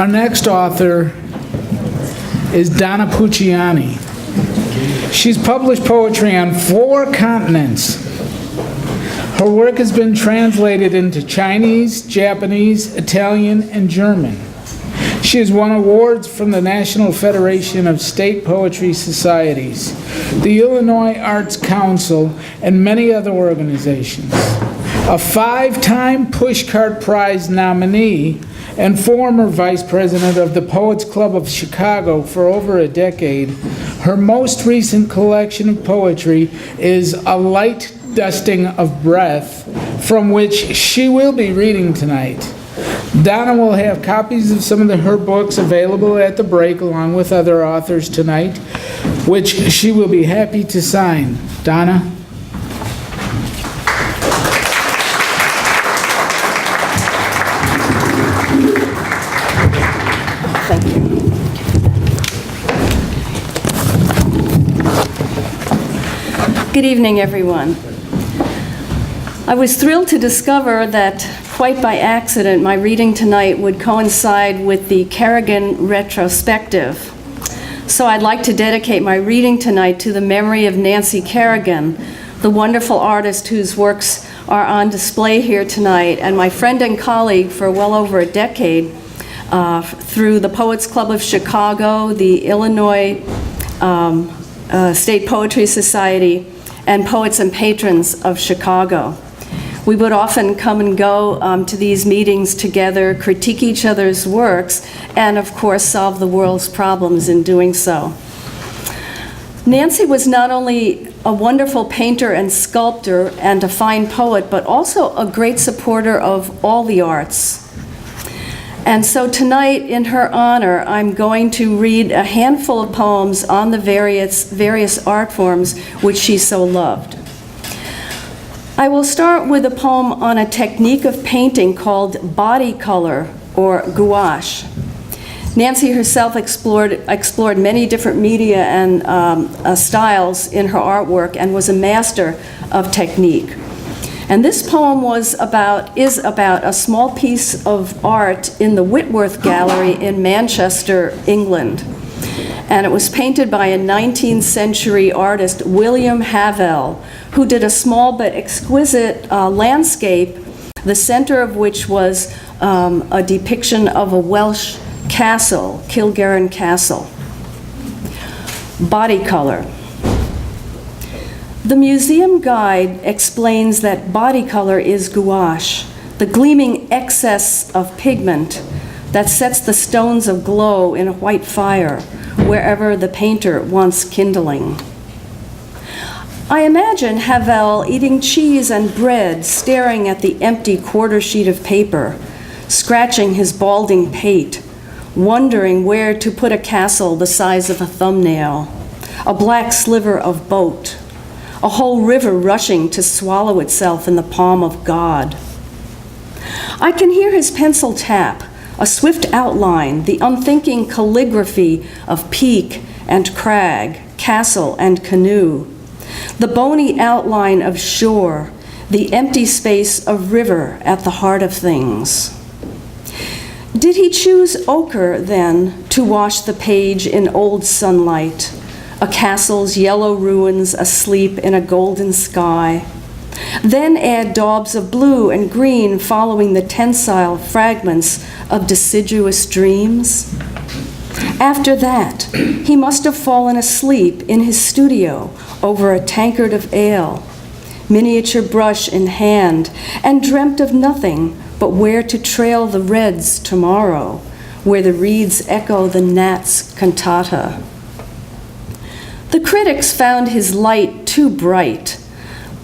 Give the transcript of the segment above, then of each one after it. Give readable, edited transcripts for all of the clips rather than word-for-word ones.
Our next author is Donna Pucciani. She's published poetry on 4 continents. Her work has been translated into Chinese, Japanese, Italian, and German. She has won awards from the National Federation of State Poetry Societies, the Illinois Arts Council, and many other organizations. A 5-time Pushcart Prize nominee and former vice president of the Poets Club of Chicago for over a decade, her most recent collection of poetry is A Light Dusting of Breath, from which she will be reading tonight. Donna will have copies of some of her books available at the break, along with other authors tonight, which she will be happy to sign. Donna? Thank you. Good evening, everyone. I was thrilled to discover that, quite by accident, my reading tonight would coincide with the Kerrigan retrospective. So I'd like to dedicate my reading tonight to the memory of Nancy Kerrigan, the wonderful artist whose works are on display here tonight, and my friend and colleague for well over a decade through the Poets Club of Chicago, the Illinois State Poetry Society, and Poets and Patrons of Chicago. We would often come and go to these meetings together, critique each other's works, and of course solve the world's problems in doing so. Nancy was not only a wonderful painter and sculptor and a fine poet, but also a great supporter of all the arts. And so tonight, in her honor, I'm going to read a handful of poems on the various art forms which she so loved. I will start with a poem on a technique of painting called body color, or gouache. Nancy herself explored many different media and styles in her artwork and was a master of technique. And this poem is about a small piece of art in the Whitworth Gallery in Manchester, England. And it was painted by a 19th century artist, William Havell, who did a small but exquisite landscape, the center of which was a depiction of a Welsh castle, Kilgarran Castle. Body color. The museum guide explains that body color is gouache, the gleaming excess of pigment that sets the stones aglow in a white fire wherever the painter wants kindling. I imagine Havell eating cheese and bread, staring at the empty quarter sheet of paper, scratching his balding pate, wondering where to put a castle the size of a thumbnail, a black sliver of boat, a whole river rushing to swallow itself in the palm of God. I can hear his pencil tap, a swift outline, the unthinking calligraphy of peak and crag, castle and canoe, the bony outline of shore, the empty space of river at the heart of things. Did he choose ochre, then, to wash the page in old sunlight, a castle's yellow ruins asleep in a golden sky? Then add daubs of blue and green following the tensile fragments of deciduous dreams? After that, he must have fallen asleep in his studio over a tankard of ale, miniature brush in hand, and dreamt of nothing but where to trail the reds tomorrow, where the reeds echo the gnat's cantata. The critics found his light too bright,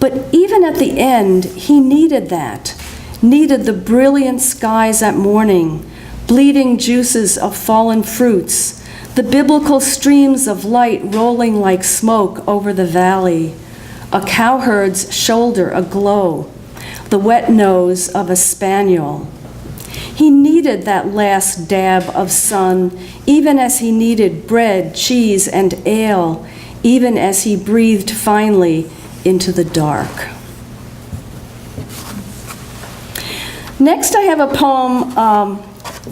but even at the end, he needed that, needed the brilliant skies at morning, bleeding juices of fallen fruits, the biblical streams of light rolling like smoke over the valley, a cowherd's shoulder aglow, the wet nose of a spaniel. He needed that last dab of sun, even as he needed bread, cheese, and ale, even as he breathed finally into the dark. Next, I have a poem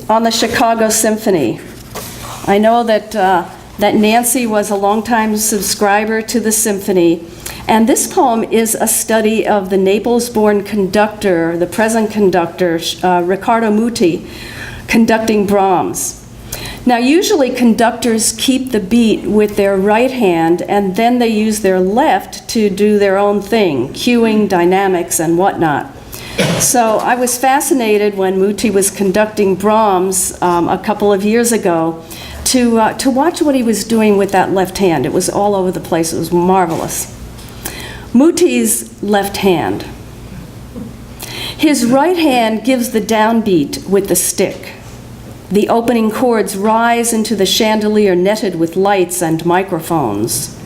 on the Chicago Symphony. I know that Nancy was a longtime subscriber to the symphony, and this poem is a study of the Naples-born conductor, the present conductor, Riccardo Muti, conducting Brahms. Now, usually conductors keep the beat with their right hand, and then they use their left to do their own thing, cueing, dynamics, and whatnot. So I was fascinated when Muti was conducting Brahms a couple of years ago to watch what he was doing with that left hand. It was all over the place. It was marvelous. Muti's left hand. His right hand gives the downbeat with the stick. The opening chords rise into the chandelier netted with lights and microphones.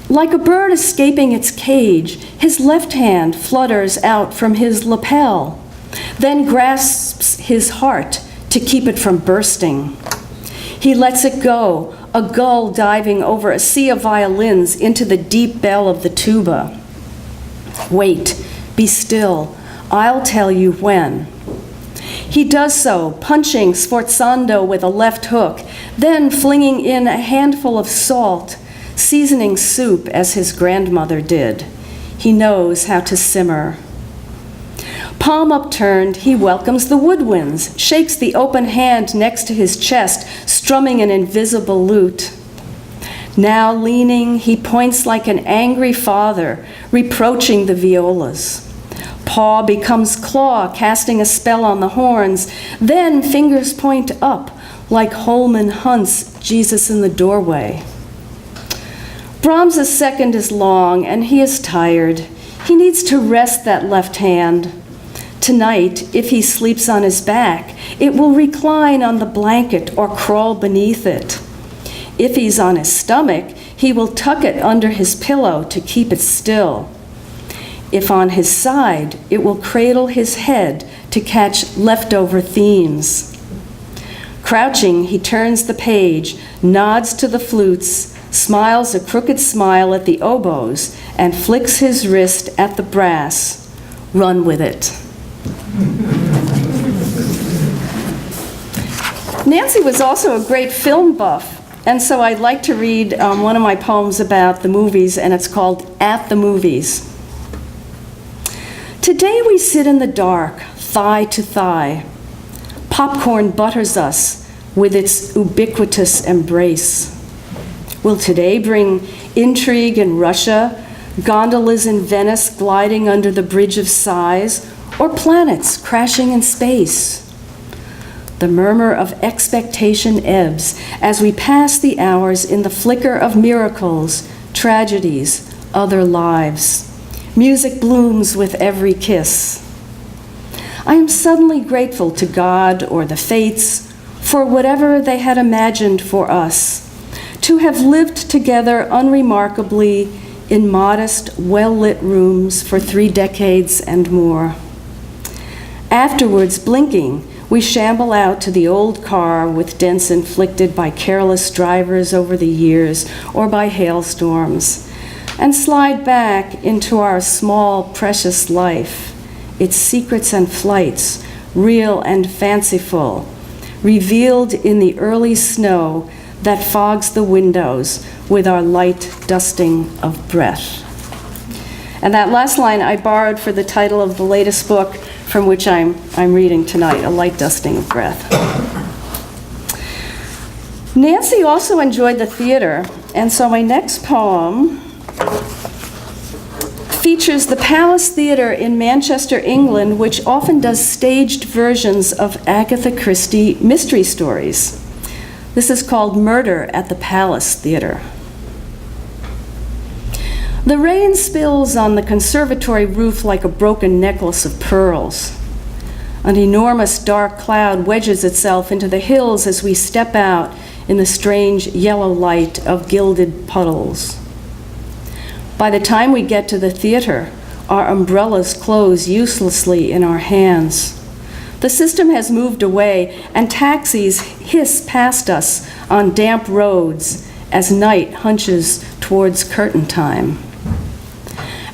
Like a bird escaping its cage, his left hand flutters out from his lapel, then grasps his heart to keep it from bursting. He lets it go, a gull diving over a sea of violins into the deep bell of the tuba. Wait, be still, I'll tell you when. He does so, punching sforzando with a left hook, then flinging in a handful of salt, seasoning soup as his grandmother did. He knows how to simmer. Palm upturned, he welcomes the woodwinds, shakes the open hand next to his chest, strumming an invisible lute. Now leaning, he points like an angry father, reproaching the violas. Paw becomes claw, casting a spell on the horns. Then fingers point up, like Holman Hunt's Jesus in the Doorway. Brahms' second is long, and he is tired. He needs to rest that left hand. Tonight, if he sleeps on his back, it will recline on the blanket or crawl beneath it. If he's on his stomach, he will tuck it under his pillow to keep it still. If on his side, it will cradle his head to catch leftover themes. Crouching, he turns the page, nods to the flutes, smiles a crooked smile at the oboes, and flicks his wrist at the brass. Run with it. Nancy was also a great film buff, and so I'd like to read one of my poems about the movies, and it's called At the Movies. Today we sit in the dark, thigh to thigh. Popcorn butters us with its ubiquitous embrace. Will today bring intrigue in Russia, gondolas in Venice gliding under the bridge of sighs, or planets crashing in space? The murmur of expectation ebbs as we pass the hours in the flicker of miracles, tragedies, other lives. Music blooms with every kiss. I am suddenly grateful to God or the fates for whatever they had imagined for us, to have lived together unremarkably in modest, well-lit rooms for 3 decades and more. Afterwards, blinking, we shamble out to the old car with dents inflicted by careless drivers over the years or by hailstorms, and slide back into our small, precious life, its secrets and flights, real and fanciful, revealed in the early snow that fogs the windows with our light dusting of breath. And that last line I borrowed for the title of the latest book from which I'm reading tonight, A Light Dusting of Breath. Nancy also enjoyed the theater, and so my next poem features the Palace Theatre in Manchester, England, which often does staged versions of Agatha Christie mystery stories. This is called Murder at the Palace Theatre. The rain spills on the conservatory roof like a broken necklace of pearls. An enormous dark cloud wedges itself into the hills as we step out in the strange yellow light of gilded puddles. By the time we get to the theater, our umbrellas close uselessly in our hands. The system has moved away, and taxis hiss past us on damp roads as night hunches towards curtain time.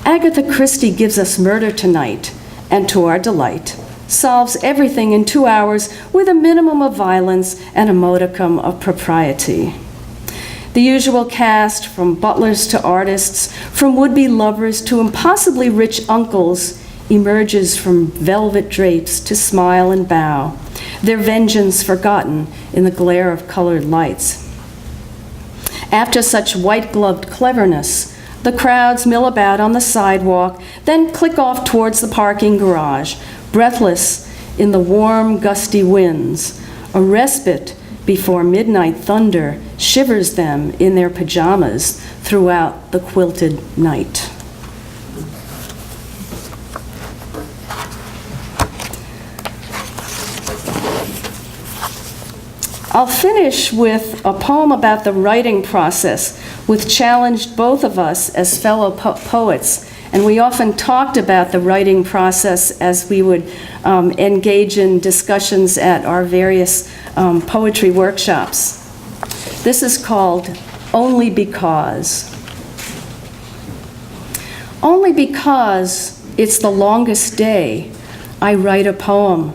Agatha Christie gives us murder tonight, and to our delight, solves everything in 2 hours with a minimum of violence and a modicum of propriety. The usual cast, from butlers to artists, from would-be lovers to impossibly rich uncles, emerges from velvet drapes to smile and bow, their vengeance forgotten in the glare of colored lights. After such white-gloved cleverness, the crowds mill about on the sidewalk, then click off towards the parking garage, breathless in the warm, gusty winds, a respite before midnight thunder shivers them in their pajamas throughout the quilted night. I'll finish with a poem about the writing process, which challenged both of us as fellow poets. And we often talked about the writing process as we would engage in discussions at our various poetry workshops. This is called Only Because. Only because it's the longest day, I write a poem.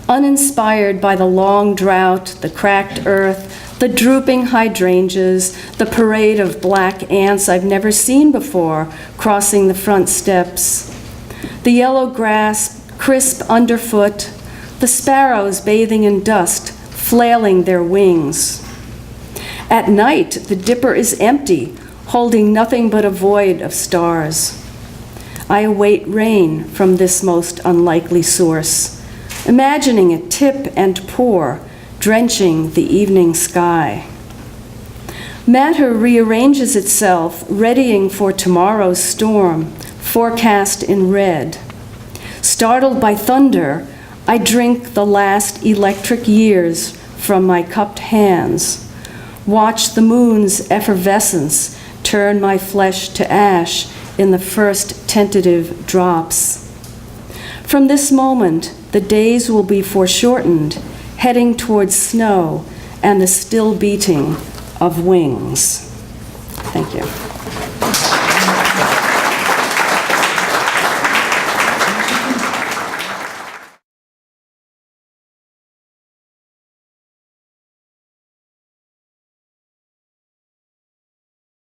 Uninspired by the long drought, the cracked earth, the drooping hydrangeas, the parade of black ants I've never seen before crossing the front steps, the yellow grass crisp underfoot, the sparrows bathing in dust, flailing their wings. At night, the dipper is empty, holding nothing but a void of stars. I await rain from this most unlikely source, imagining it tip and pour, drenching the evening sky. Matter rearranges itself, readying for tomorrow's storm, forecast in red. Startled by thunder, I drink the last electric years from my cupped hands, watch the moon's effervescence turn my flesh to ash in the first tentative drops. From this moment, the days will be foreshortened, heading towards snow and the still beating of wings. Thank you.